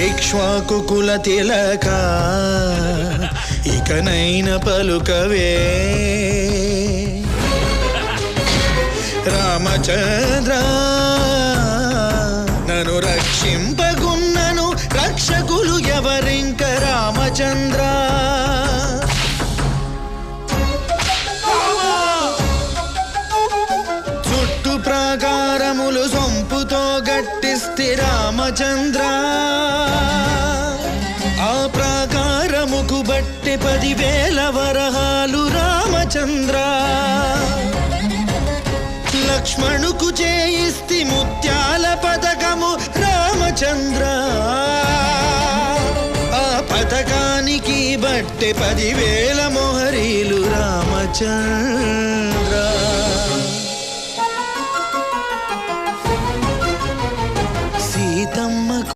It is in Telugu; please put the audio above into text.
ఇక్ష్వాకు కుల తిలక ఇకనైన పలుకవే రామచంద్ర నన్ను రక్షింపగున్నను రక్షకులు ఎవరింక రామచంద్ర చుట్టు ప్రాకారములు సొంపుతో గట్టిస్తే రామచంద్ర ఆ ప్రాకారముకు బట్టి 10,000 వరహాలు రామచంద్ర లక్ష్మణుకు చేయిస్తి ముత్యాల పథకము రామచంద్ర ఆ పథకానికి బట్టి 10,000 మొహరీలు రామచంద్ర